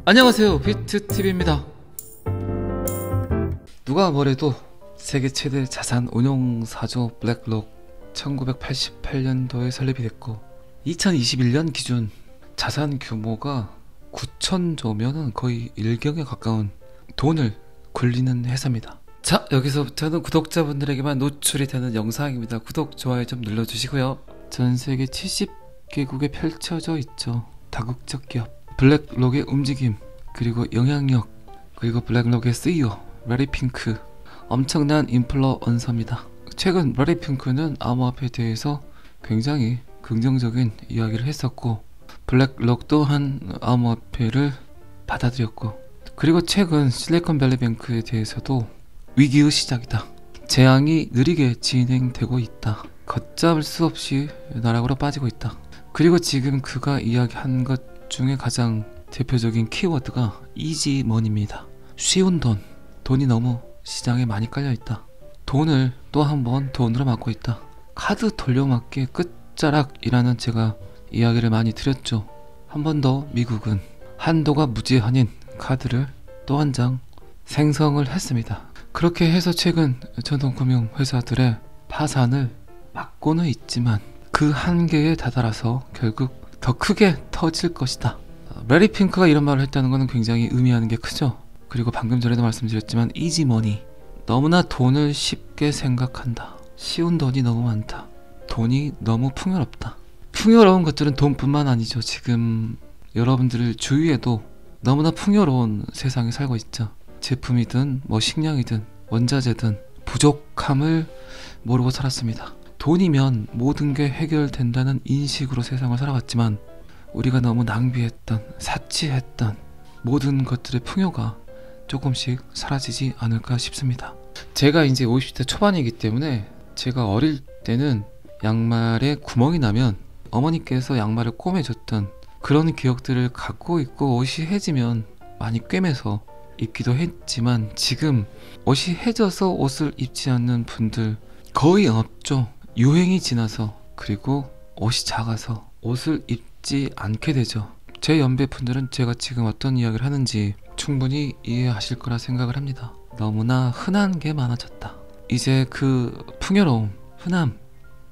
안녕하세요, 비트TV입니다. 누가 뭐래도 세계 최대 자산 운용사죠 블랙록 1988년도에 설립이 됐고 2021년 기준 자산 규모가 9,000조면은 거의 일경에 가까운 돈을 굴리는 회사입니다. 자, 여기서부터는 구독자분들에게만 노출이 되는 영상입니다. 구독, 좋아요 좀 눌러주시고요. 전세계 70개국에 펼쳐져 있죠. 다국적 기업 블랙록의 움직임, 그리고 영향력, 그리고 블랙록의 CEO 레리핑크, 엄청난 인플루언서입니다. 최근 레리핑크는 암호화폐에 대해서 굉장히 긍정적인 이야기를 했었고 블랙록 또한 암호화폐를 받아들였고, 그리고 최근 실리콘밸리뱅크에 대해서도 위기의 시작이다, 재앙이 느리게 진행되고 있다, 걷잡을 수 없이 나락으로 빠지고 있다. 그리고 지금 그가 이야기한 것 중에 가장 대표적인 키워드가 이지머니입니다. 쉬운 돈, 돈이 너무 시장에 많이 깔려있다, 돈을 또 한 번 돈으로 막고 있다, 카드 돌려막기의 끝자락이라는 제가 이야기를 많이 드렸죠. 한 번 더 미국은 한도가 무제한인 카드를 또 한 장 생성을 했습니다. 그렇게 해서 최근 전통금융회사들의 파산을 막고는 있지만 그 한계에 다다라서 결국 더 크게 터질 것이다. 레리핑크가 이런 말을 했다는 것은 굉장히 의미하는 게 크죠. 그리고 방금 전에도 말씀드렸지만 이지머니, 너무나 돈을 쉽게 생각한다, 쉬운 돈이 너무 많다, 돈이 너무 풍요롭다. 풍요로운 것들은 돈뿐만 아니죠. 지금 여러분들 주위에도 너무나 풍요로운 세상에 살고 있죠. 제품이든 뭐 식량이든 원자재든 부족함을 모르고 살았습니다. 돈이면 모든 게 해결된다는 인식으로 세상을 살아왔지만 우리가 너무 낭비했던, 사치했던 모든 것들의 풍요가 조금씩 사라지지 않을까 싶습니다. 제가 이제 50대 초반이기 때문에 제가 어릴 때는 양말에 구멍이 나면 어머니께서 양말을 꼬매줬던 그런 기억들을 갖고 있고, 옷이 해지면 많이 꿰매서 입기도 했지만 지금 옷이 해져서 옷을 입지 않는 분들 거의 없죠. 유행이 지나서, 그리고 옷이 작아서 옷을 입지 않게 되죠. 제 연배 분들은 제가 지금 어떤 이야기를 하는지 충분히 이해하실 거라 생각을 합니다. 너무나 흔한 게 많아졌다. 이제 그 풍요로움, 흔함,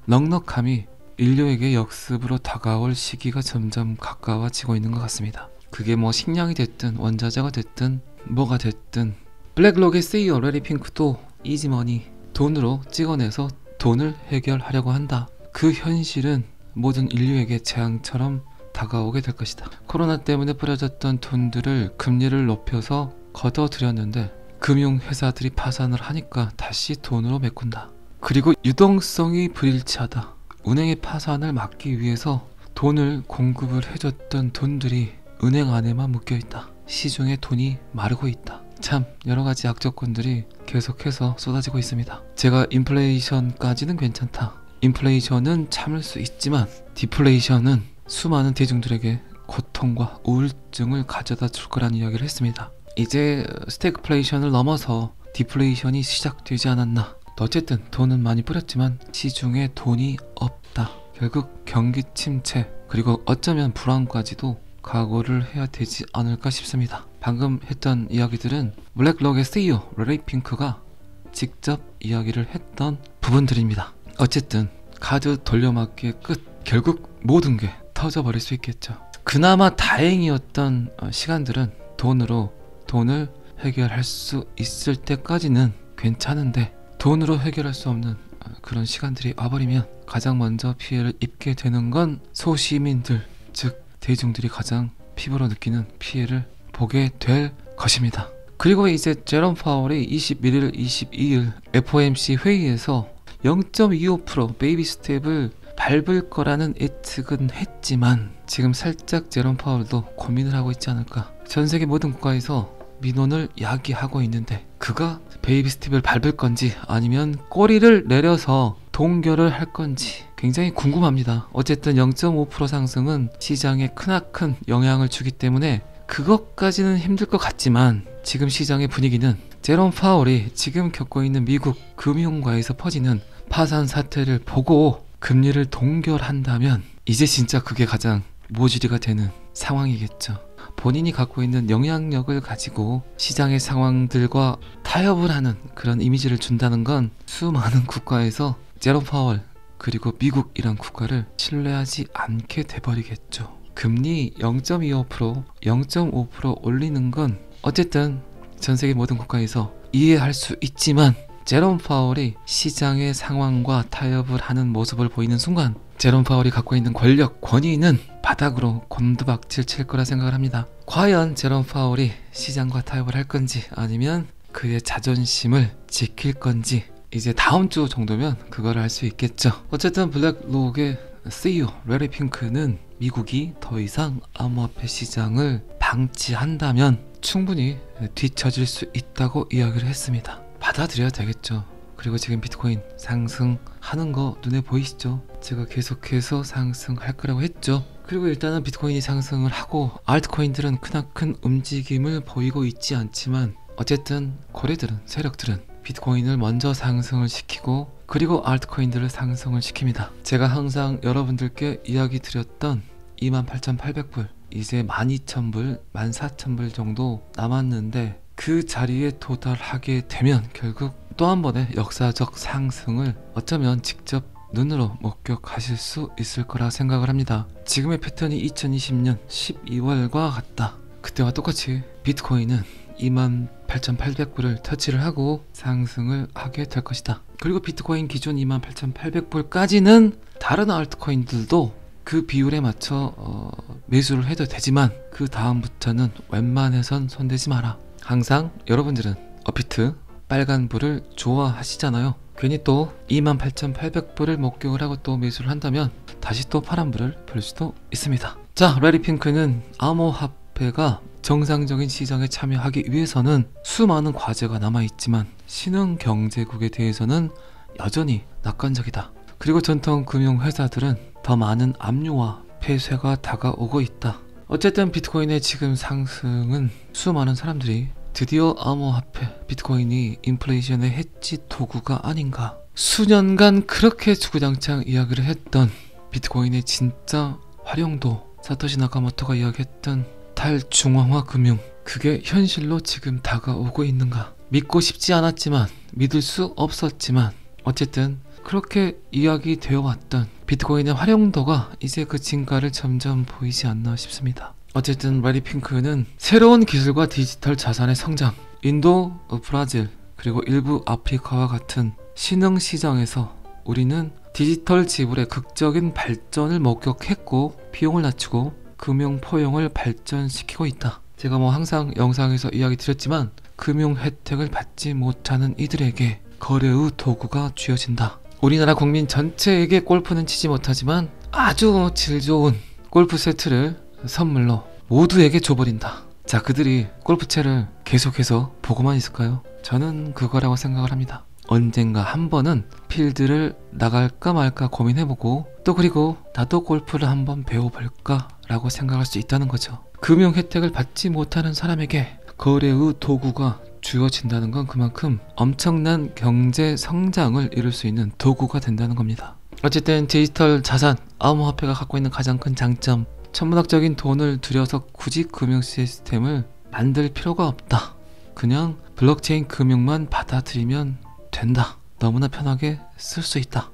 넉넉함이 인류에게 역습으로 다가올 시기가 점점 가까워지고 있는 것 같습니다. 그게 뭐 식량이 됐든 원자재가 됐든 뭐가 됐든 블랙록의 CEO 레리핑크도 이지머니, 돈으로 찍어내서 돈을 해결하려고 한다. 그 현실은 모든 인류에게 재앙처럼 다가오게 될 것이다. 코로나 때문에 뿌려졌던 돈들을 금리를 높여서 걷어들였는데 금융회사들이 파산을 하니까 다시 돈으로 메꾼다. 그리고 유동성이 불일치하다. 은행의 파산을 막기 위해서 돈을 공급을 해줬던 돈들이 은행 안에만 묶여있다. 시중에 돈이 마르고 있다. 참 여러가지 악조건들이 계속해서 쏟아지고 있습니다. 제가 인플레이션까지는 괜찮다, 인플레이션은 참을 수 있지만 디플레이션은 수많은 대중들에게 고통과 우울증을 가져다 줄 거란 이야기를 했습니다. 이제 스태그플레이션을 넘어서 디플레이션이 시작되지 않았나. 어쨌든 돈은 많이 뿌렸지만 시중에 돈이 없다. 결국 경기 침체, 그리고 어쩌면 불황까지도 각오를 해야 되지 않을까 싶습니다. 방금 했던 이야기들은 블랙록의 CEO 레리핑크가 직접 이야기를 했던 부분들입니다. 어쨌든 카드 돌려막기의 끝, 결국 모든 게 터져버릴 수 있겠죠. 그나마 다행이었던 시간들은 돈으로 돈을 해결할 수 있을 때까지는 괜찮은데 돈으로 해결할 수 없는 그런 시간들이 와버리면 가장 먼저 피해를 입게 되는 건 소시민들, 즉 대중들이 가장 피부로 느끼는 피해를 보게 될 것입니다. 그리고 이제 제롬 파월이 21일, 22일 FOMC 회의에서 0.25% 베이비 스텝을 밟을 거라는 예측은 했지만 지금 살짝 제롬 파월도 고민을 하고 있지 않을까. 전 세계 모든 국가에서 민원을 야기하고 있는데 그가 베이비 스텝을 밟을 건지 아니면 꼬리를 내려서 동결을 할 건지 굉장히 궁금합니다. 어쨌든 0.5% 상승은 시장에 크나큰 영향을 주기 때문에 그것까지는 힘들 것 같지만 지금 시장의 분위기는 제롬 파월이 지금 겪고 있는 미국 금융가에서 퍼지는 파산 사태를 보고 금리를 동결한다면 이제 진짜 그게 가장 모질이가 되는 상황이겠죠. 본인이 갖고 있는 영향력을 가지고 시장의 상황들과 타협을 하는 그런 이미지를 준다는 건 수많은 국가에서 제롬 파월 그리고 미국이란 국가를 신뢰하지 않게 돼버리겠죠. 금리 0.25%, 0.5% 올리는 건 어쨌든 전 세계 모든 국가에서 이해할 수 있지만 제롬 파월이 시장의 상황과 타협을 하는 모습을 보이는 순간 제롬 파월이 갖고 있는 권력, 권위는 바닥으로 곤두박질 칠 거라 생각을 합니다. 과연 제롬 파월이 시장과 타협을 할 건지 아니면 그의 자존심을 지킬 건지 이제 다음 주 정도면 그걸 알 수 있겠죠. 어쨌든 블랙록의 CEO 레리 핑크는 미국이 더 이상 암호화폐 시장을 방치한다면 충분히 뒤처질 수 있다고 이야기를 했습니다. 받아들여야 되겠죠. 그리고 지금 비트코인 상승하는 거 눈에 보이시죠? 제가 계속해서 상승할 거라고 했죠. 그리고 일단은 비트코인이 상승을 하고 알트코인들은 크나큰 움직임을 보이고 있지 않지만 어쨌든 고래들은, 세력들은 비트코인을 먼저 상승을 시키고 그리고 알트코인들을 상승을 시킵니다. 제가 항상 여러분들께 이야기 드렸던 28,800불 이제 12,000불, 14,000불 정도 남았는데 그 자리에 도달하게 되면 결국 또 한 번의 역사적 상승을 어쩌면 직접 눈으로 목격하실 수 있을 거라 생각을 합니다. 지금의 패턴이 2020년 12월과 같다. 그때와 똑같이 비트코인은 28,800불을 터치를 하고 상승을 하게 될 것이다. 그리고 비트코인 기준 28,800불까지는 다른 알트코인들도 그 비율에 맞춰 매수를 해도 되지만 그 다음부터는 웬만해선 손대지 마라. 항상 여러분들은 업비트 빨간불을 좋아하시잖아요. 괜히 또 28,800불을 목격을 하고 또 매수를 한다면 다시 또 파란불을 볼 수도 있습니다. 자, 레리 핑크는 암호화폐가 정상적인 시장에 참여하기 위해서는 수많은 과제가 남아있지만 신흥경제국에 대해서는 여전히 낙관적이다. 그리고 전통 금융회사들은 더 많은 압류와 폐쇄가 다가오고 있다. 어쨌든 비트코인의 지금 상승은 수많은 사람들이 드디어 암호화폐 비트코인이 인플레이션의 해치 도구가 아닌가, 수년간 그렇게 주구장창 이야기를 했던 비트코인의 진짜 활용도, 사토시 나카모토가 이야기했던 탈중앙화 금융, 그게 현실로 지금 다가오고 있는가. 믿고 싶지 않았지만 믿을 수 없었지만 어쨌든 그렇게 이야기되어 왔던 비트코인의 활용도가 이제 그 진가를 점점 보이지 않나 싶습니다. 어쨌든 레리 핑크는 새로운 기술과 디지털 자산의 성장, 인도, 브라질, 그리고 일부 아프리카와 같은 신흥 시장에서 우리는 디지털 지불의 극적인 발전을 목격했고 비용을 낮추고 금융 포용을 발전시키고 있다. 제가 항상 영상에서 이야기 드렸지만 금융 혜택을 받지 못하는 이들에게 거래의 도구가 쥐어진다. 우리나라 국민 전체에게 골프는 치지 못하지만 아주 질 좋은 골프 세트를 선물로 모두에게 줘버린다. 자, 그들이 골프채를 계속해서 보고만 있을까요? 저는 그거라고 생각을 합니다. 언젠가 한 번은 필드를 나갈까 말까 고민해보고 또 그리고 나도 골프를 한번 배워볼까 라고 생각할 수 있다는 거죠. 금융 혜택을 받지 못하는 사람에게 거래의 도구가 주어진다는 건 그만큼 엄청난 경제 성장을 이룰 수 있는 도구가 된다는 겁니다. 어쨌든 디지털 자산, 암호화폐가 갖고 있는 가장 큰 장점, 천문학적인 돈을 들여서 굳이 금융 시스템을 만들 필요가 없다. 그냥 블록체인 금융만 받아들이면 된다. 너무나 편하게 쓸 수 있다.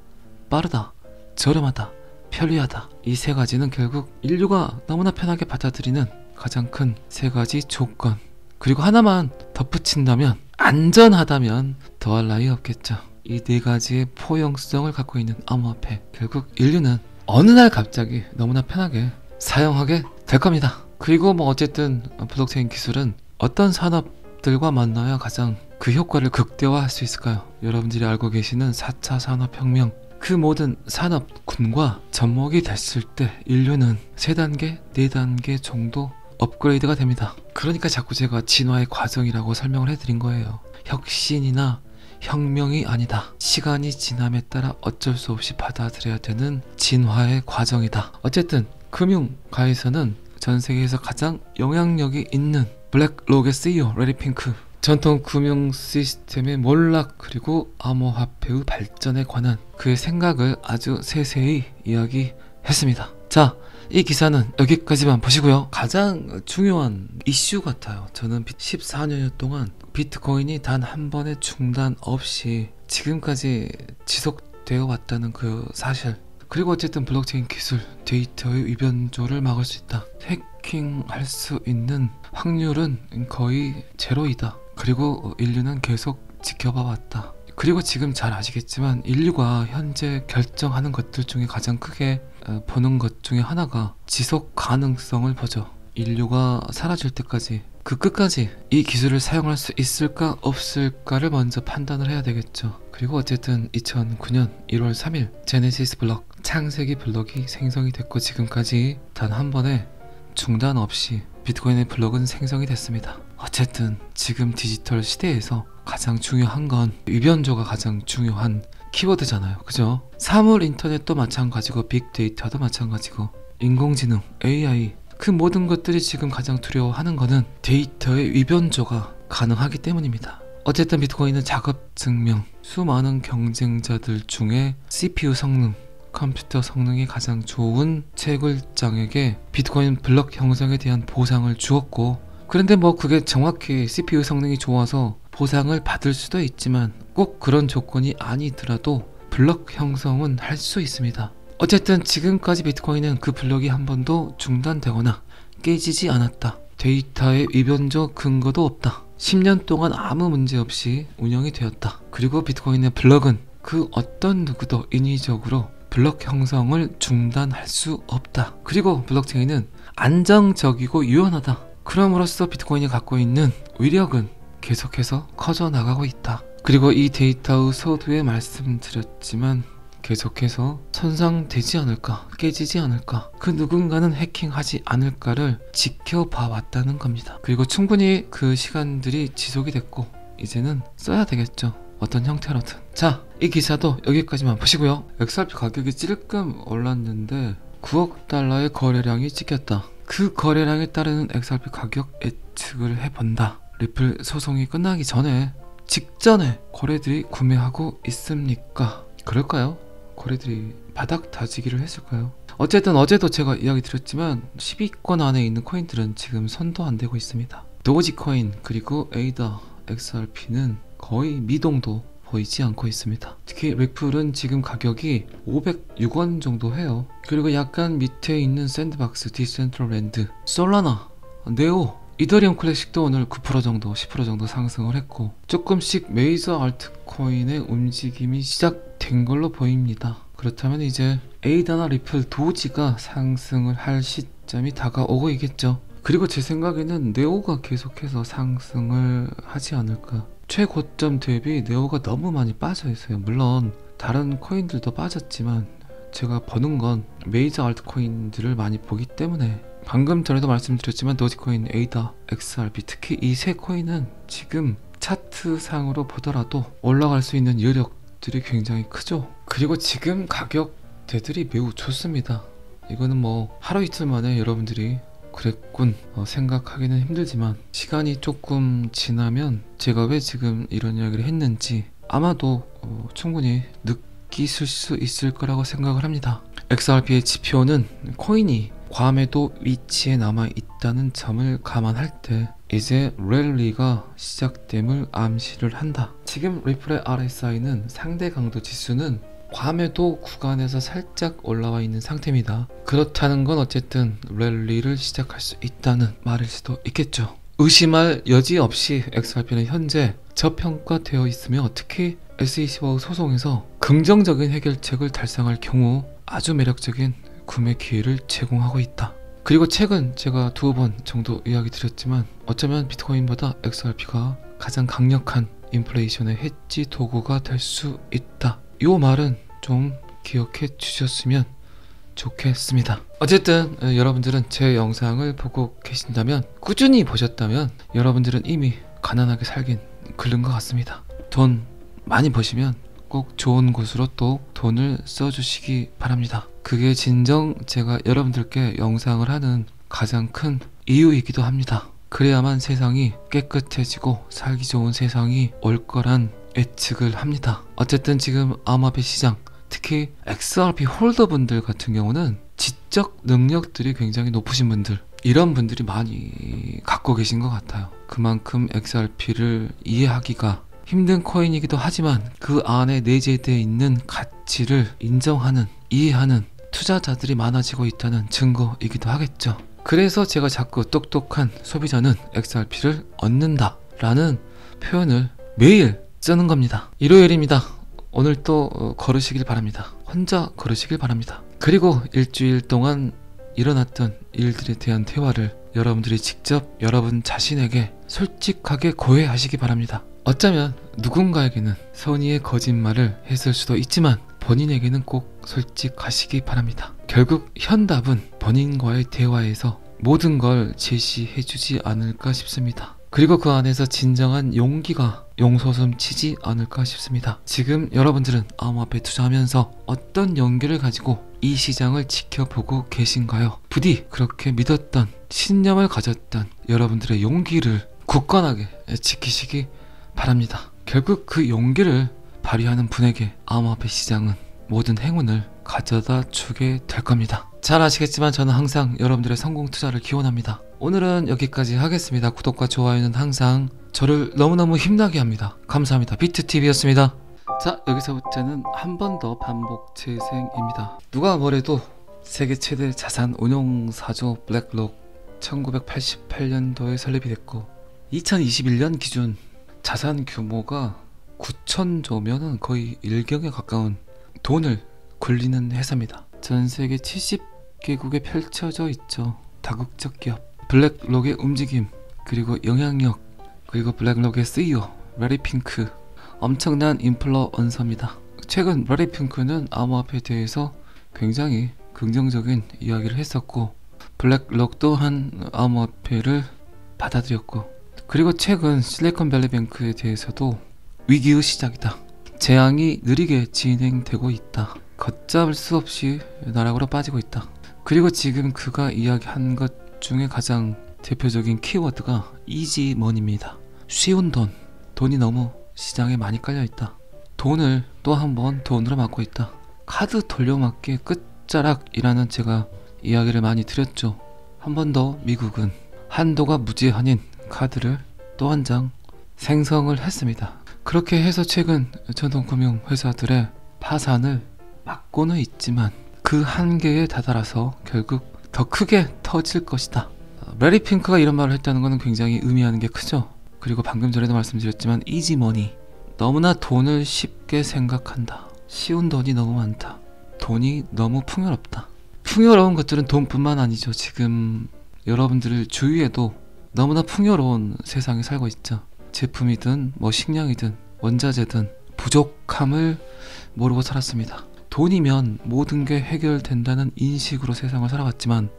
빠르다, 저렴하다, 편리하다. 이 세 가지는 결국 인류가 너무나 편하게 받아들이는 가장 큰 세 가지 조건. 그리고 하나만 덧붙인다면 안전하다면 더할 나위 없겠죠. 이 네 가지의 포용성을 갖고 있는 암호화폐, 결국 인류는 어느 날 갑자기 너무나 편하게 사용하게 될 겁니다. 그리고 어쨌든 블록체인 기술은 어떤 산업들과 만나야 가장 그 효과를 극대화할 수 있을까요? 여러분들이 알고 계시는 4차 산업혁명, 그 모든 산업군과 접목이 됐을 때 인류는 3단계, 4단계 정도 업그레이드가 됩니다. 그러니까 자꾸 제가 진화의 과정이라고 설명을 해드린 거예요. 혁신이나 혁명이 아니다. 시간이 지남에 따라 어쩔 수 없이 받아들여야 되는 진화의 과정이다. 어쨌든 금융가에서는 전 세계에서 가장 영향력이 있는 블랙록의 CEO 레리 핑크, 전통 금융 시스템의 몰락 그리고 암호화폐의 발전에 관한 그의 생각을 아주 세세히 이야기했습니다. 자, 이 기사는 여기까지만 보시고요. 가장 중요한 이슈 같아요. 저는 14년 동안 비트코인이 단 한 번의 중단 없이 지금까지 지속되어 왔다는 그 사실, 그리고 어쨌든 블록체인 기술, 데이터의 위변조를 막을 수 있다. 해킹할 수 있는 확률은 거의 제로이다. 그리고 인류는 계속 지켜봐 왔다. 그리고 지금 잘 아시겠지만 인류가 현재 결정하는 것들 중에 가장 크게 보는 것 중에 하나가 지속 가능성을 보죠. 인류가 사라질 때까지, 그 끝까지 이 기술을 사용할 수 있을까 없을까를 먼저 판단을 해야 되겠죠. 그리고 어쨌든 2009년 1월 3일 제네시스 블록, 창세기 블록이 생성이 됐고 지금까지 단 한 번에 중단 없이 비트코인의 블록은 생성이 됐습니다. 어쨌든 지금 디지털 시대에서 가장 중요한 건 위변조가 가장 중요한 키워드잖아요. 그죠? 사물 인터넷도 마찬가지고 빅데이터도 마찬가지고 인공지능, AI, 그 모든 것들이 지금 가장 두려워하는 거는 데이터의 위변조가 가능하기 때문입니다. 어쨌든 비트코인은 작업 증명, 수많은 경쟁자들 중에 CPU 성능, 컴퓨터 성능이 가장 좋은 채굴장에게 비트코인 블록 형성에 대한 보상을 주었고, 그런데 뭐 그게 정확히 CPU 성능이 좋아서 보상을 받을 수도 있지만 꼭 그런 조건이 아니더라도 블록 형성은 할 수 있습니다. 어쨌든 지금까지 비트코인은 그 블록이 한 번도 중단되거나 깨지지 않았다. 데이터의 위변조 근거도 없다. 10년 동안 아무 문제 없이 운영이 되었다. 그리고 비트코인의 블록은 그 어떤 누구도 인위적으로 블록 형성을 중단할 수 없다. 그리고 블록체인은 안정적이고 유연하다. 그럼으로써 비트코인이 갖고 있는 위력은 계속해서 커져 나가고 있다. 그리고 이 데이터의 서두에 말씀드렸지만 계속해서 손상되지 않을까, 깨지지 않을까, 그 누군가는 해킹하지 않을까를 지켜봐 왔다는 겁니다. 그리고 충분히 그 시간들이 지속이 됐고 이제는 써야 되겠죠. 어떤 형태로든. 자, 이 기사도 여기까지만 보시고요. XRP 가격이 찔끔 올랐는데 9억 달러의 거래량이 찍혔다. 그 거래량에 따르는 XRP 가격 예측을 해본다. 리플 소송이 끝나기 전에, 직전에 거래들이 구매하고 있습니까? 그럴까요? 거래들이 바닥 다지기를 했을까요? 어쨌든 어제도 제가 이야기 드렸지만 10위권 안에 있는 코인들은 지금 손도 안 대고 있습니다. 도지코인 그리고 에이다, XRP는 거의 미동도 보이지 않고 있습니다. 특히 리플은 지금 가격이 506원 정도 해요. 그리고 약간 밑에 있는 샌드박스, 디센트럴랜드, 솔라나, 네오, 이더리움 클래식도 오늘 9% 정도, 10% 정도 상승을 했고 조금씩 메이저 알트코인의 움직임이 시작된 걸로 보입니다. 그렇다면 이제 에이다나 리플, 도지가 상승을 할 시점이 다가오고 있겠죠. 그리고 제 생각에는 네오가 계속해서 상승을 하지 않을까. 최고점 대비 네오가 너무 많이 빠져 있어요. 물론 다른 코인들도 빠졌지만 제가 보는 건 메이저 알트코인들을 많이 보기 때문에, 방금 전에도 말씀드렸지만 도지코인, 에이다, XRP, 특히 이 세 코인은 지금 차트상으로 보더라도 올라갈 수 있는 여력들이 굉장히 크죠. 그리고 지금 가격대들이 매우 좋습니다. 이거는 뭐 하루 이틀 만에 여러분들이 그랬군 생각하기는 힘들지만 시간이 조금 지나면 제가 왜 지금 이런 이야기를 했는지 아마도 충분히 느끼실 수 있을 거라고 생각을 합니다. XRP의 지표는 코인이 괌에도 위치에 남아 있다는 점을 감안할 때 이제 랠리가 시작됨을 암시를 한다. 지금 리플의 RSI는 상대 강도 지수는 괌에도 구간에서 살짝 올라와 있는 상태입니다. 그렇다는 건 어쨌든 랠리를 시작할 수 있다는 말일 수도 있겠죠. 의심할 여지 없이 XRP는 현재 저평가되어 있으며 특히 SEC와 소송에서 긍정적인 해결책을 달성할 경우 아주 매력적인 구매 기회를 제공하고 있다. 그리고 최근 제가 2번 정도 이야기 드렸지만 어쩌면 비트코인보다 XRP가 가장 강력한 인플레이션의 해지 도구가 될 수 있다. 이 말은 좀 기억해 주셨으면 좋겠습니다. 어쨌든 여러분들은 제 영상을 보고 계신다면, 꾸준히 보셨다면 여러분들은 이미 가난하게 살긴 글른 것 같습니다. 돈 많이 버시면 꼭 좋은 곳으로 또 돈을 써주시기 바랍니다. 그게 진정 제가 여러분들께 영상을 하는 가장 큰 이유이기도 합니다. 그래야만 세상이 깨끗해지고 살기 좋은 세상이 올 거란 예측을 합니다. 어쨌든 지금 암호화폐 시장, 특히 XRP 홀더분들 같은 경우는 지적 능력들이 굉장히 높으신 분들, 이런 분들이 많이 갖고 계신 것 같아요. 그만큼 XRP를 이해하기가 힘든 코인이기도 하지만 그 안에 내재되어 있는 가치를 인정하는, 이해하는 투자자들이 많아지고 있다는 증거이기도 하겠죠. 그래서 제가 자꾸 똑똑한 소비자는 XRP를 얻는다 라는 표현을 매일 쓰는 겁니다. 일요일입니다. 오늘 또 걸으시길 바랍니다. 혼자 걸으시길 바랍니다. 그리고 일주일 동안 일어났던 일들에 대한 대화를 여러분들이 직접 여러분 자신에게 솔직하게 고해하시기 바랍니다. 어쩌면 누군가에게는 선의의 거짓말을 했을 수도 있지만 본인에게는 꼭 솔직하시기 바랍니다. 결국 현답은 본인과의 대화에서 모든 걸 제시해주지 않을까 싶습니다. 그리고 그 안에서 진정한 용기가 용솟음치지 않을까 싶습니다. 지금 여러분들은 암호화폐 투자하면서 어떤 용기를 가지고 이 시장을 지켜보고 계신가요? 부디 그렇게 믿었던, 신념을 가졌던 여러분들의 용기를 굳건하게 지키시기 바랍니다. 결국 그 용기를 발휘하는 분에게 암호화폐 시장은 모든 행운을 가져다 주게 될 겁니다. 잘 아시겠지만 저는 항상 여러분들의 성공 투자를 기원합니다. 오늘은 여기까지 하겠습니다. 구독과 좋아요는 항상 저를 너무너무 힘나게 합니다. 감사합니다. 비트TV였습니다. 자, 여기서부터는 한 번 더 반복 재생입니다. 누가 뭐래도 세계 최대 자산 운용사죠 블랙록 1988년도에 설립이 됐고 2021년 기준 자산 규모가 9,000조면은 거의 일경에 가까운 돈을 굴리는 회사입니다. 전 세계 70개국에 펼쳐져 있죠. 다국적 기업. 블랙록의 움직임, 그리고 영향력, 그리고 블랙록의 CEO 레리핑크, 엄청난 인플루언서입니다. 최근 레리핑크는 암호화폐에 대해서 굉장히 긍정적인 이야기를 했었고 블랙록 또한 암호화폐를 받아들였고, 그리고 최근 실리콘밸리뱅크에 대해서도 위기의 시작이다, 재앙이 느리게 진행되고 있다, 걷잡을 수 없이 나락으로 빠지고 있다. 그리고 지금 그가 이야기한 것 중에 가장 대표적인 키워드가 이지머니입니다. 쉬운 돈, 돈이 너무 시장에 많이 깔려있다, 돈을 또 한 번 돈으로 막고 있다, 카드 돌려막기 끝자락이라는 제가 이야기를 많이 드렸죠. 한 번 더 미국은 한도가 무제한인 카드를 또 한 장 생성을 했습니다. 그렇게 해서 최근 전통금융회사들의 파산을 막고는 있지만 그 한계에 다다라서 결국 더 크게 터질 것이다. 레리핑크가 이런 말을 했다는 것은 굉장히 의미하는 게 크죠. 그리고 방금 전에도 말씀드렸지만 이지머니, 너무나 돈을 쉽게 생각한다, 쉬운 돈이 너무 많다, 돈이 너무 풍요롭다. 풍요로운 것들은 돈뿐만 아니죠. 지금 여러분들 주위에도 너무나 풍요로운 세상에 살고 있죠. 제품이든 뭐 식량이든 원자재든 부족함을 모르고 살았습니다. 돈이면 모든 게 해결된다는 인식으로 세상을 살아왔지만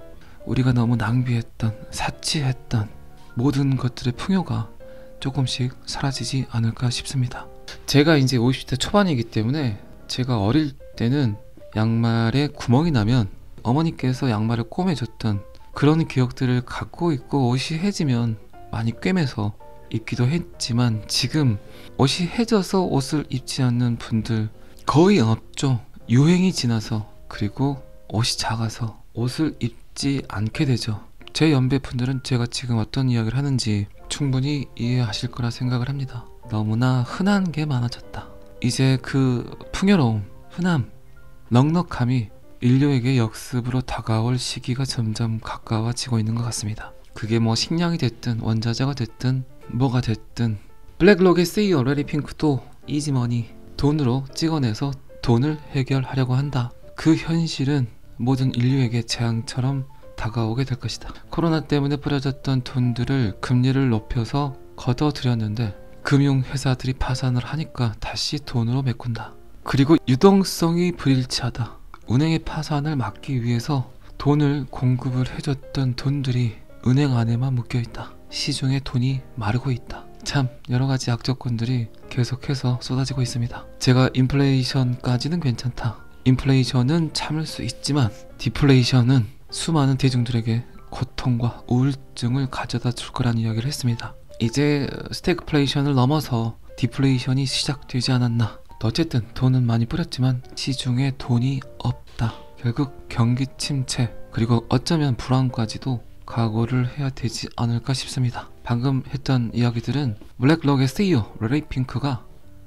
우리가 너무 낭비했던, 사치했던 모든 것들의 풍요가 조금씩 사라지지 않을까 싶습니다. 제가 이제 50대 초반이기 때문에 제가 어릴 때는 양말에 구멍이 나면 어머니께서 양말을 꼬매줬던 그런 기억들을 갖고 있고, 옷이 해지면 많이 꿰매서 입기도 했지만 지금 옷이 해져서 옷을 입지 않는 분들 거의 없죠. 유행이 지나서, 그리고 옷이 작아서 옷을 입지 않게 되죠. 제 연배 분들은 제가 지금 어떤 이야기를 하는지 충분히 이해하실 거라 생각을 합니다. 너무나 흔한 게 많아졌다. 이제 그 풍요로움, 흔함, 넉넉함이 인류에게 역습으로 다가올 시기가 점점 가까워지고 있는 것 같습니다. 그게 뭐 식량이 됐든 원자재가 됐든 뭐가 됐든 블랙록의 CEO 레리핑크도 이지머니, 돈으로 찍어내서 돈을 해결하려고 한다. 그 현실은 모든 인류에게 재앙처럼 다가오게 될 것이다. 코로나 때문에 뿌려졌던 돈들을 금리를 높여서 걷어들였는데 금융회사들이 파산을 하니까 다시 돈으로 메꾼다. 그리고 유동성이 불일치하다. 은행의 파산을 막기 위해서 돈을 공급을 해줬던 돈들이 은행 안에만 묶여있다. 시중에 돈이 마르고 있다. 참 여러가지 악조건들이 계속해서 쏟아지고 있습니다. 제가 인플레이션까지는 괜찮다, 인플레이션은 참을 수 있지만 디플레이션은 수많은 대중들에게 고통과 우울증을 가져다 줄 거라는 이야기를 했습니다. 이제 스태그플레이션을 넘어서 디플레이션이 시작되지 않았나. 어쨌든 돈은 많이 뿌렸지만 시중에 돈이 없다. 결국 경기 침체 그리고 어쩌면 불황까지도 각오를 해야 되지 않을까 싶습니다. 방금 했던 이야기들은 블랙록의 CEO 래리 핑크가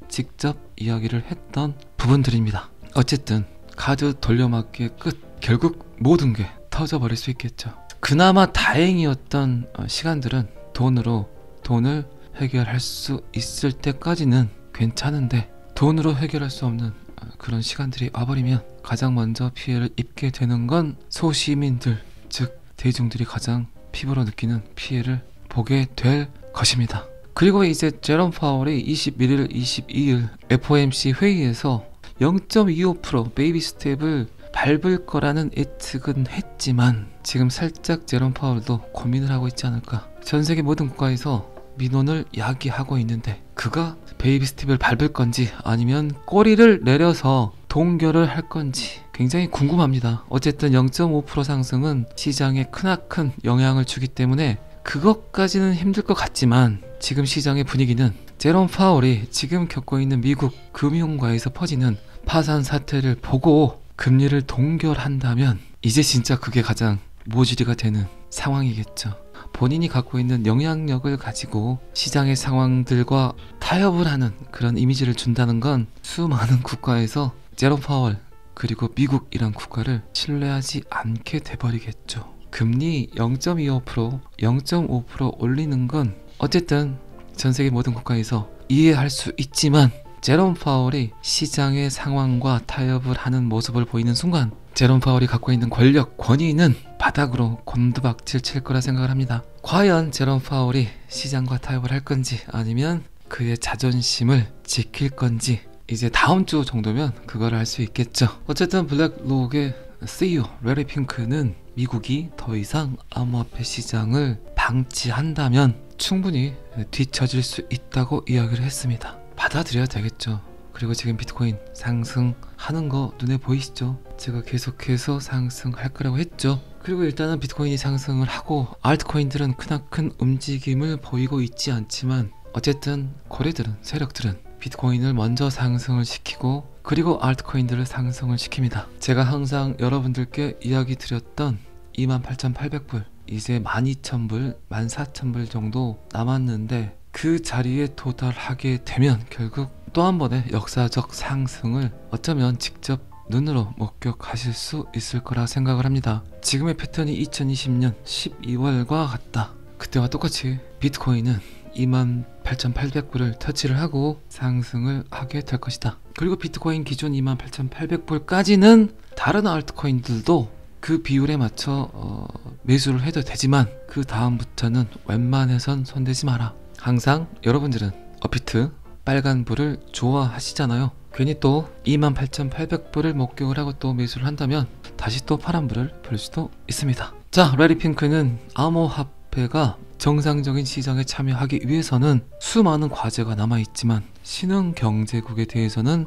직접 이야기를 했던 부분들입니다. 어쨌든 카드 돌려막기의 끝, 결국 모든 게 터져버릴 수 있겠죠. 그나마 다행이었던 시간들은 돈을 해결할 수 있을 때까지는 괜찮은데, 돈으로 해결할 수 없는 그런 시간들이 와버리면 가장 먼저 피해를 입게 되는 건 소시민들, 즉 대중들이 가장 피부로 느끼는 피해를 보게 될 것입니다. 그리고 이제 제롬 파월이 21일, 22일 FOMC 회의에서 0.25% 베이비 스텝을 밟을 거라는 예측은 했지만 지금 살짝 제롬 파월도 고민을 하고 있지 않을까. 전 세계 모든 국가에서 민원을 야기하고 있는데 그가 베이비 스텝을 밟을 건지 아니면 꼬리를 내려서 동결을 할 건지 굉장히 궁금합니다. 어쨌든 0.5% 상승은 시장에 크나큰 영향을 주기 때문에 그것까지는 힘들 것 같지만 지금 시장의 분위기는 제롬 파월이 지금 겪고 있는 미국 금융가에서 퍼지는 파산 사태를 보고 금리를 동결한다면 이제 진짜 그게 가장 모질이가 되는 상황이겠죠. 본인이 갖고 있는 영향력을 가지고 시장의 상황들과 타협을 하는 그런 이미지를 준다는 건 수많은 국가에서 제롬 파월 그리고 미국이란 국가를 신뢰하지 않게 돼버리겠죠. 금리 0.25%, 0.5% 올리는 건 어쨌든 전 세계 모든 국가에서 이해할 수 있지만 제롬 파월이 시장의 상황과 타협을 하는 모습을 보이는 순간 제롬 파월이 갖고 있는 권력, 권위는 바닥으로 곤두박질 칠 거라 생각을 합니다. 과연 제롬 파월이 시장과 타협을 할 건지 아니면 그의 자존심을 지킬 건지 이제 다음 주 정도면 그걸 알 수 있겠죠. 어쨌든 블랙록의 CEO 래리 핑크는 미국이 더 이상 암호화폐 시장을 방치한다면 충분히 뒤처질 수 있다고 이야기를 했습니다. 받아들여야 되겠죠. 그리고 지금 비트코인 상승하는 거 눈에 보이시죠? 제가 계속해서 상승할 거라고 했죠. 그리고 일단은 비트코인이 상승을 하고 알트코인들은 크나큰 움직임을 보이고 있지 않지만 어쨌든 거래들은, 세력들은 비트코인을 먼저 상승을 시키고 그리고 알트코인들을 상승을 시킵니다. 제가 항상 여러분들께 이야기 드렸던 28,800불 이제 12,000불, 14,000불 정도 남았는데 그 자리에 도달하게 되면 결국 또 한 번의 역사적 상승을 어쩌면 직접 눈으로 목격하실 수 있을 거라 생각을 합니다. 지금의 패턴이 2020년 12월과 같다. 그때와 똑같이 비트코인은 28,800불을 터치를 하고 상승을 하게 될 것이다. 그리고 비트코인 기준 28,800불까지는 다른 알트코인들도 그 비율에 맞춰 매수를 해도 되지만 그 다음부터는 웬만해선 손대지 마라. 항상 여러분들은 업비트 빨간불을 좋아하시잖아요. 괜히 또 28,800불을 목격을 하고 또 매수를 한다면 다시 또 파란불을 볼 수도 있습니다. 자, 래리 핑크는 암호화폐가 정상적인 시장에 참여하기 위해서는 수많은 과제가 남아있지만 신흥경제국에 대해서는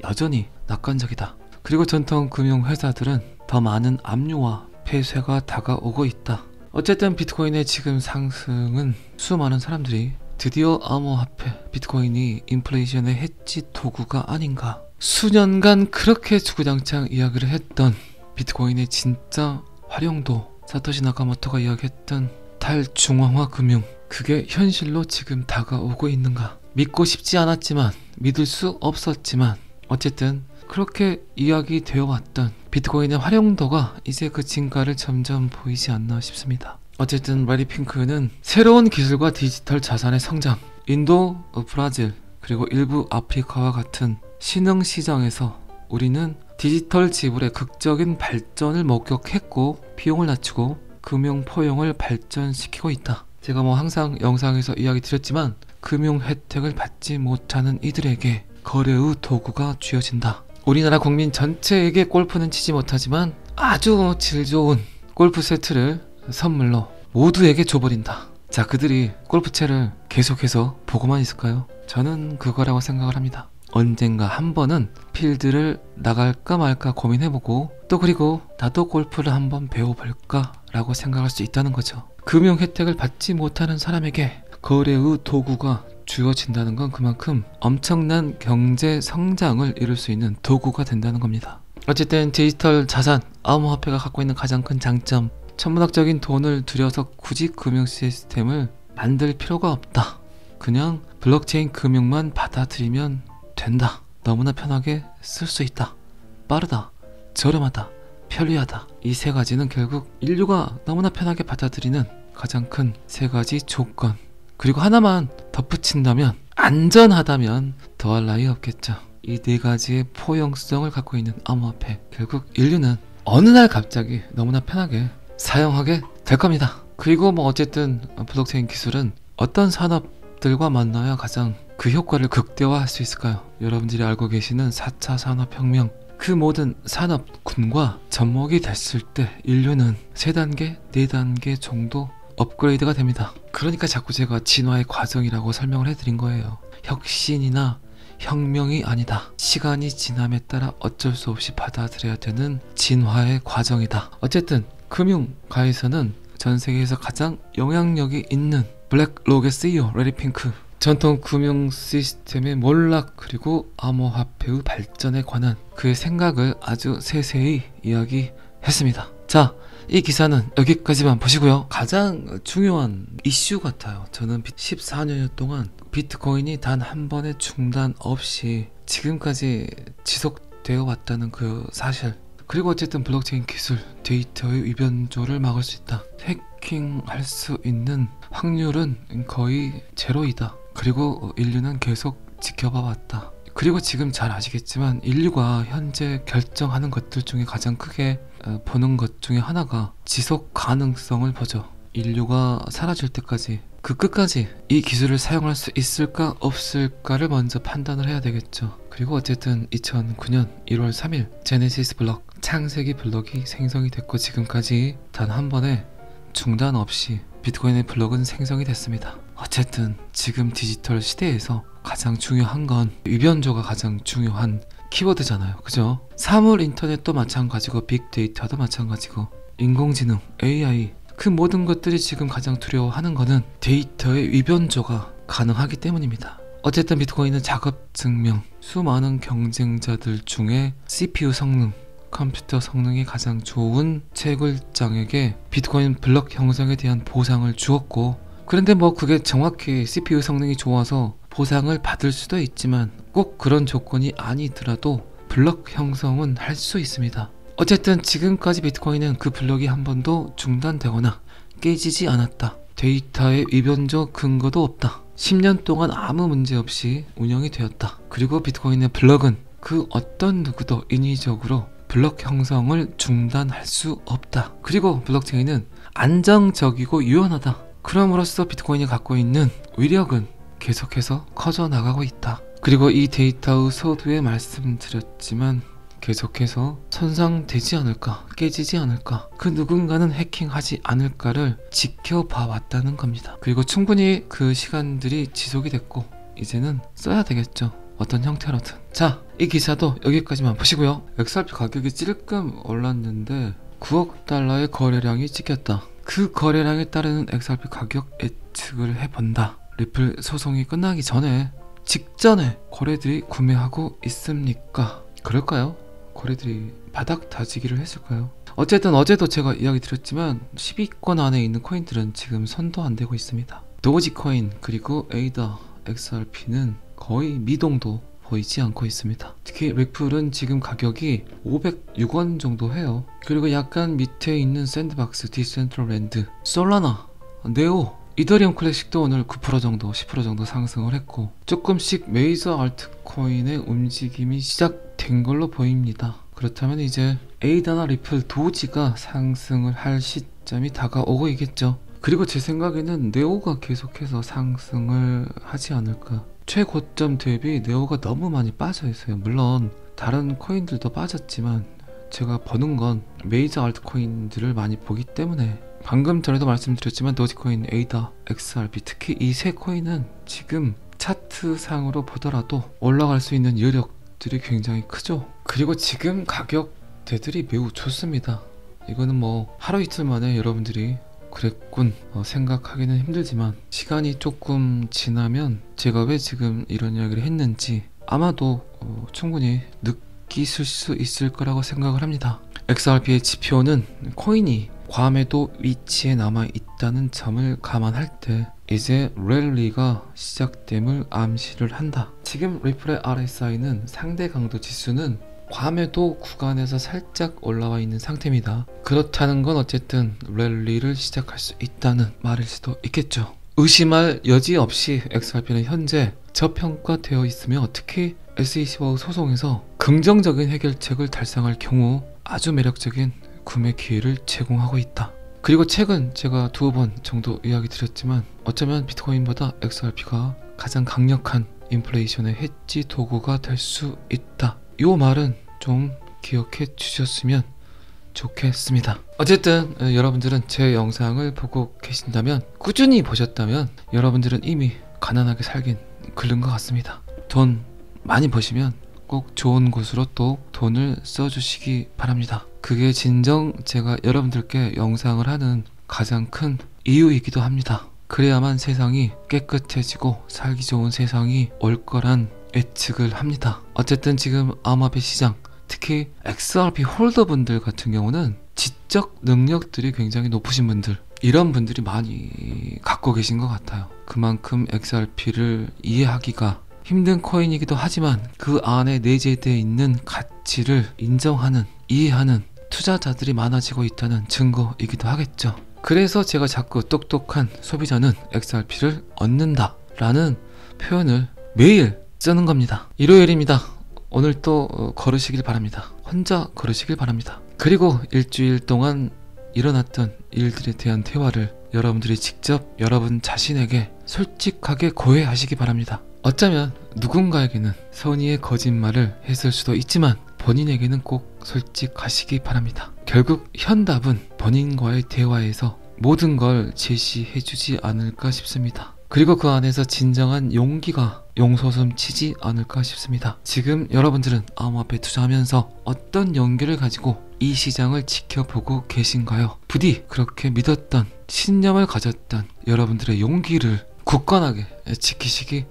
여전히 낙관적이다. 그리고 전통 금융회사들은 더 많은 압류와 폐쇄가 다가오고 있다. 어쨌든 비트코인의 지금 상승은 수많은 사람들이 드디어 암호화폐 비트코인이 인플레이션의 해치 도구가 아닌가, 수년간 그렇게 주구장창 이야기를 했던 비트코인의 진짜 활용도, 사토시 나카모토가 이야기했던 탈중앙화 금융, 그게 현실로 지금 다가오고 있는가. 믿고 싶지 않았지만 믿을 수 없었지만 어쨌든 그렇게 이야기되어 왔던 비트코인의 활용도가 이제 그 진가를 점점 보이지 않나 싶습니다. 어쨌든 래리 핑크는 새로운 기술과 디지털 자산의 성장, 인도, 브라질, 그리고 일부 아프리카와 같은 신흥 시장에서 우리는 디지털 지불의 극적인 발전을 목격했고 비용을 낮추고 금융 포용을 발전시키고 있다. 제가 항상 영상에서 이야기 드렸지만 금융 혜택을 받지 못하는 이들에게 거래의 도구가 쥐어진다. 우리나라 국민 전체에게 골프는 치지 못하지만 아주 질 좋은 골프 세트를 선물로 모두에게 줘버린다. 자, 그들이 골프채를 계속해서 보고만 있을까요? 저는 그거라고 생각을 합니다. 언젠가 한 번은 필드를 나갈까 말까 고민해보고 또 그리고 나도 골프를 한번 배워볼까 라고 생각할 수 있다는 거죠. 금융 혜택을 받지 못하는 사람에게 거래의 도구가 주어진다는 건 그만큼 엄청난 경제 성장을 이룰 수 있는 도구가 된다는 겁니다. 어쨌든 디지털 자산, 암호화폐가 갖고 있는 가장 큰 장점, 천문학적인 돈을 들여서 굳이 금융 시스템을 만들 필요가 없다. 그냥 블록체인 금융만 받아들이면 된다. 너무나 편하게 쓸 수 있다. 빠르다, 저렴하다, 편리하다. 이 세 가지는 결국 인류가 너무나 편하게 받아들이는 가장 큰 세 가지 조건. 그리고 하나만 덧붙인다면 안전하다면 더할 나위 없겠죠. 이 네 가지의 포용성을 갖고 있는 암호화폐, 결국 인류는 어느 날 갑자기 너무나 편하게 사용하게 될 겁니다. 그리고 뭐 어쨌든 블록체인 기술은 어떤 산업들과 만나야 가장 그 효과를 극대화할 수 있을까요? 여러분들이 알고 계시는 4차 산업혁명, 그 모든 산업군과 접목이 됐을 때 인류는 3단계, 4단계 정도 업그레이드가 됩니다. 그러니까 자꾸 제가 진화의 과정이라고 설명을 해드린 거예요. 혁신이나 혁명이 아니다. 시간이 지남에 따라 어쩔 수 없이 받아들여야 되는 진화의 과정이다. 어쨌든 금융가에서는 전 세계에서 가장 영향력이 있는 블랙록의 CEO 레리핑크, 전통 금융 시스템의 몰락 그리고 암호화폐의 발전에 관한 그의 생각을 아주 세세히 이야기했습니다. 자, 이 기사는 여기까지만 보시고요. 가장 중요한 이슈 같아요. 저는 14년 동안 비트코인이 단 한 번의 중단 없이 지금까지 지속되어 왔다는 그 사실, 그리고 어쨌든 블록체인 기술, 데이터의 위변조를 막을 수 있다. 해킹할 수 있는 확률은 거의 제로이다. 그리고 인류는 계속 지켜봐 왔다. 그리고 지금 잘 아시겠지만 인류가 현재 결정하는 것들 중에 가장 크게 보는 것 중에 하나가 지속 가능성을 보죠. 인류가 사라질 때까지, 그 끝까지 이 기술을 사용할 수 있을까 없을까를 먼저 판단을 해야 되겠죠. 그리고 어쨌든 2009년 1월 3일 제네시스 블록, 창세기 블록이 생성이 됐고 지금까지 단 한 번의 중단 없이 비트코인의 블록은 생성이 됐습니다. 어쨌든 지금 디지털 시대에서 가장 중요한 건 위변조가 가장 중요한 키워드잖아요. 그죠? 사물 인터넷도 마찬가지고 빅데이터도 마찬가지고 인공지능, AI, 그 모든 것들이 지금 가장 두려워하는 거는 데이터의 위변조가 가능하기 때문입니다. 어쨌든 비트코인은 작업 증명, 수많은 경쟁자들 중에 CPU 성능, 컴퓨터 성능이 가장 좋은 채굴장에게 비트코인 블록 형성에 대한 보상을 주었고, 그런데 뭐 그게 정확히 CPU 성능이 좋아서 보상을 받을 수도 있지만 꼭 그런 조건이 아니더라도 블록 형성은 할 수 있습니다. 어쨌든 지금까지 비트코인은 그 블록이 한 번도 중단되거나 깨지지 않았다. 데이터의 위변조 근거도 없다. 10년 동안 아무 문제 없이 운영이 되었다. 그리고 비트코인의 블록은 그 어떤 누구도 인위적으로 블록 형성을 중단할 수 없다. 그리고 블록체인은 안정적이고 유연하다. 그럼으로써 비트코인이 갖고 있는 위력은 계속해서 커져 나가고 있다. 그리고 이 데이터의 서두에 말씀드렸지만 계속해서 손상되지 않을까, 깨지지 않을까, 그 누군가는 해킹하지 않을까를 지켜봐 왔다는 겁니다. 그리고 충분히 그 시간들이 지속이 됐고 이제는 써야 되겠죠. 어떤 형태로든. 자, 이 기사도 여기까지만 보시고요. XRP 가격이 찔끔 올랐는데 9억 달러의 거래량이 찍혔다. 그 거래량에 따르는 XRP 가격 예측을 해본다. 리플 소송이 끝나기 전에, 직전에 거래들이 구매하고 있습니까? 그럴까요? 거래들이 바닥 다지기를 했을까요? 어쨌든 어제도 제가 이야기 드렸지만 10위권 안에 있는 코인들은 지금 선도 안 되고 있습니다. 도지코인 그리고 에이다, XRP는 거의 미동도 보이지 않고 있습니다. 특히 리플은 지금 가격이 506원 정도 해요. 그리고 약간 밑에 있는 샌드박스, 디센트럴랜드, 솔라나, 네오, 이더리움 클래식도 오늘 9% 정도, 10% 정도 상승을 했고 조금씩 메이저 알트코인의 움직임이 시작된 걸로 보입니다. 그렇다면 이제 에이다나 리플, 도지가 상승을 할 시점이 다가오고 있겠죠. 그리고 제 생각에는 네오가 계속해서 상승을 하지 않을까. 최고점 대비 네오가 너무 많이 빠져 있어요. 물론 다른 코인들도 빠졌지만 제가 보는 건 메이저 알트코인들을 많이 보기 때문에, 방금 전에도 말씀드렸지만 도지코인, 에이다, XRP, 특히 이 세 코인은 지금 차트상으로 보더라도 올라갈 수 있는 여력들이 굉장히 크죠. 그리고 지금 가격대들이 매우 좋습니다. 이거는 뭐 하루 이틀 만에 여러분들이 그랬군 생각하기는 힘들지만 시간이 조금 지나면 제가 왜 지금 이런 이야기를 했는지 아마도 충분히 느끼실 수 있을 거라고 생각을 합니다. XRP의 지표는 코인이 괌에도 위치에 남아 있다는 점을 감안할 때 이제 랠리가 시작됨을 암시를 한다. 지금 리플의 RSI는 상대 강도 지수는 괌에도 구간에서 살짝 올라와 있는 상태입니다. 그렇다는 건 어쨌든 랠리를 시작할 수 있다는 말일 수도 있겠죠. 의심할 여지 없이 XRP는 현재 저평가되어 있으며 특히 SEC와 소송에서 긍정적인 해결책을 달성할 경우 아주 매력적인 구매 기회를 제공하고 있다. 그리고 최근 제가 2번 정도 이야기 드렸지만 어쩌면 비트코인보다 XRP가 가장 강력한 인플레이션의 해지 도구가 될 수 있다. 이 말은 좀 기억해 주셨으면 좋겠습니다. 어쨌든 여러분들은 제 영상을 보고 계신다면, 꾸준히 보셨다면 여러분들은 이미 가난하게 살긴 글른 것 같습니다. 돈 많이 버시면 꼭 좋은 곳으로 또 돈을 써주시기 바랍니다. 그게 진정 제가 여러분들께 영상을 하는 가장 큰 이유이기도 합니다. 그래야만 세상이 깨끗해지고 살기 좋은 세상이 올 거란 예측을 합니다. 어쨌든 지금 암호화폐 시장, 특히 XRP 홀더분들 같은 경우는 지적 능력들이 굉장히 높으신 분들, 이런 분들이 많이 갖고 계신 것 같아요. 그만큼 XRP를 이해하기가 힘든 코인이기도 하지만 그 안에 내재되어 있는 가치를 인정하는, 이해하는 투자자들이 많아지고 있다는 증거이기도 하겠죠. 그래서 제가 자꾸 똑똑한 소비자는 XRP를 얻는다 라는 표현을 매일 쓰는 겁니다. 일요일입니다. 오늘 또 걸으시길 바랍니다. 혼자 걸으시길 바랍니다. 그리고 일주일 동안 일어났던 일들에 대한 대화를 여러분들이 직접 여러분 자신에게 솔직하게 고해하시기 바랍니다. 어쩌면 누군가에게는 선의의 거짓말을 했을 수도 있지만 본인에게는 꼭 솔직하시기 바랍니다. 결국 현답은 본인과의 대화에서 모든 걸 제시해주지 않을까 싶습니다. 그리고 그 안에서 진정한 용기가 용솟음치지 않을까 싶습니다. 지금 여러분들은 암호화폐 투자하면서 어떤 용기를 가지고 이 시장을 지켜보고 계신가요? 부디 그렇게 믿었던, 신념을 가졌던 여러분들의 용기를 굳건하게 지키시기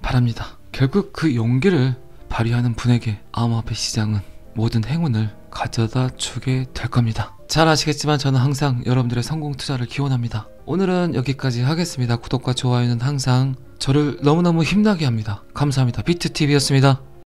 바랍니다. 결국 그 용기를 발휘하는 분에게 암호화폐 시장은 모든 행운을 가져다 주게 될 겁니다. 잘 아시겠지만 저는 항상 여러분들의 성공 투자를 기원합니다. 오늘은 여기까지 하겠습니다. 구독과 좋아요는 항상 저를 너무너무 힘나게 합니다. 감사합니다. 비트TV였습니다.